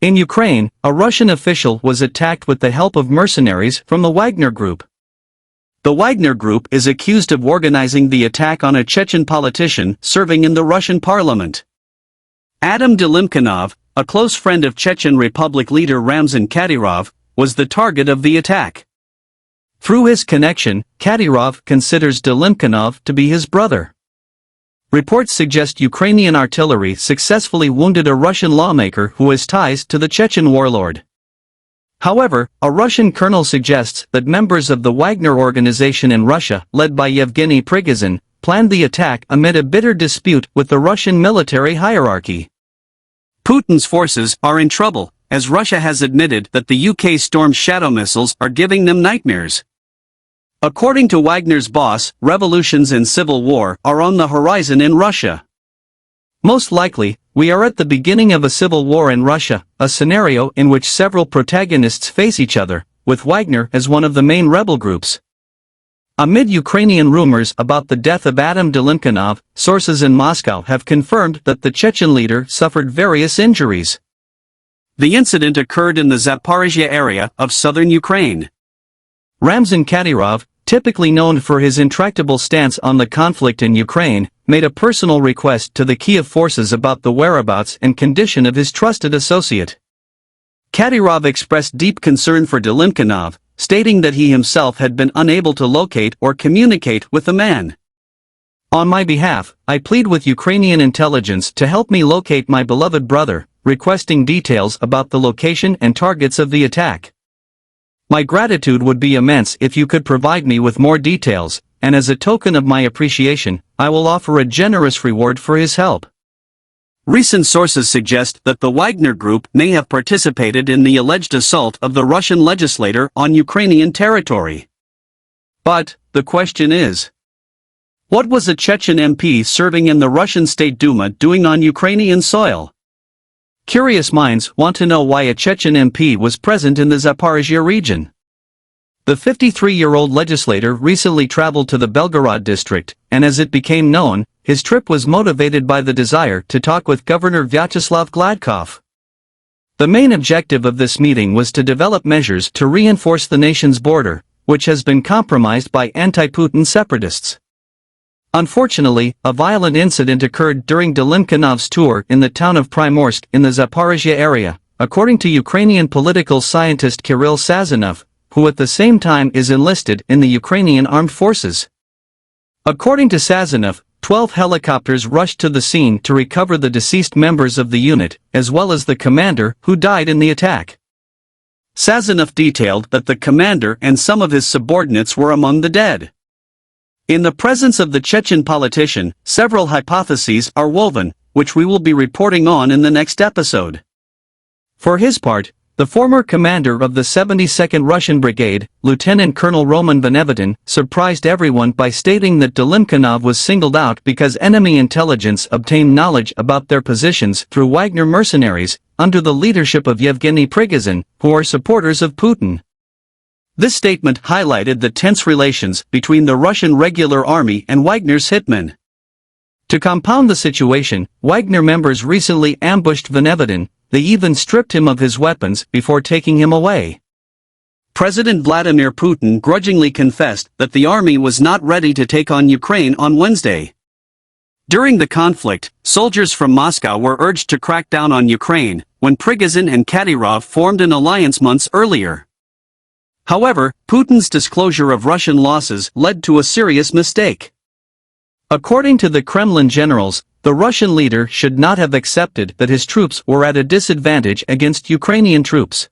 In Ukraine, a Russian official was attacked with the help of mercenaries from the Wagner Group. The Wagner Group is accused of organizing the attack on a Chechen politician serving in the Russian parliament. Adam Delimkanov, a close friend of Chechen Republic leader Ramzan Kadyrov, was the target of the attack. Through his connection, Kadyrov considers Delimkanov to be his brother. Reports suggest Ukrainian artillery successfully wounded a Russian lawmaker who has ties to the Chechen warlord. However, a Russian colonel suggests that members of the Wagner organization in Russia, led by Yevgeny Prigozhin, planned the attack amid a bitter dispute with the Russian military hierarchy. Putin's forces are in trouble, as Russia has admitted that the UK Storm Shadow missiles are giving them nightmares. According to Wagner's boss, revolutions and civil war are on the horizon in Russia. Most likely, we are at the beginning of a civil war in Russia, a scenario in which several protagonists face each other, with Wagner as one of the main rebel groups. Amid Ukrainian rumors about the death of Adam Delimkanov, sources in Moscow have confirmed that the Chechen leader suffered various injuries. The incident occurred in the Zaporizhzhia area of southern Ukraine. Ramzan Kadyrov, typically known for his intractable stance on the conflict in Ukraine, made a personal request to the Kiev forces about the whereabouts and condition of his trusted associate. Kadyrov expressed deep concern for Delimkanov, stating that he himself had been unable to locate or communicate with the man. "On my behalf, I plead with Ukrainian intelligence to help me locate my beloved brother, requesting details about the location and targets of the attack. My gratitude would be immense if you could provide me with more details, and as a token of my appreciation, I will offer a generous reward for his help." Recent sources suggest that the Wagner Group may have participated in the alleged assault of the Russian legislator on Ukrainian territory. But, the question is, what was a Chechen MP serving in the Russian State Duma doing on Ukrainian soil? Curious minds want to know why a Chechen MP was present in the Zaporizhzhia region. The 53-year-old legislator recently traveled to the Belgorod district, and as it became known, his trip was motivated by the desire to talk with Governor Vyacheslav Gladkov. The main objective of this meeting was to develop measures to reinforce the nation's border, which has been compromised by anti-Putin separatists. Unfortunately, a violent incident occurred during Delimkanov's tour in the town of Primorsk in the Zaporizhzhia area, according to Ukrainian political scientist Kirill Sazonov, who at the same time is enlisted in the Ukrainian armed forces. According to Sazonov, 12 helicopters rushed to the scene to recover the deceased members of the unit, as well as the commander who died in the attack. Sazonov detailed that the commander and some of his subordinates were among the dead. In the presence of the Chechen politician, several hypotheses are woven, which we will be reporting on in the next episode. For his part, the former commander of the 72nd Russian Brigade, Lieutenant Colonel Roman Benevitin, surprised everyone by stating that Delimkanov was singled out because enemy intelligence obtained knowledge about their positions through Wagner mercenaries, under the leadership of Yevgeny Prigozhin, who are supporters of Putin. This statement highlighted the tense relations between the Russian regular army and Wagner's hitmen. To compound the situation, Wagner members recently ambushed Benevitin. They even stripped him of his weapons before taking him away. President Vladimir Putin grudgingly confessed that the army was not ready to take on Ukraine on Wednesday. During the conflict, soldiers from Moscow were urged to crack down on Ukraine, when Prigozhin and Kadyrov formed an alliance months earlier. However, Putin's disclosure of Russian losses led to a serious mistake. According to the Kremlin generals, the Russian leader should not have accepted that his troops were at a disadvantage against Ukrainian troops.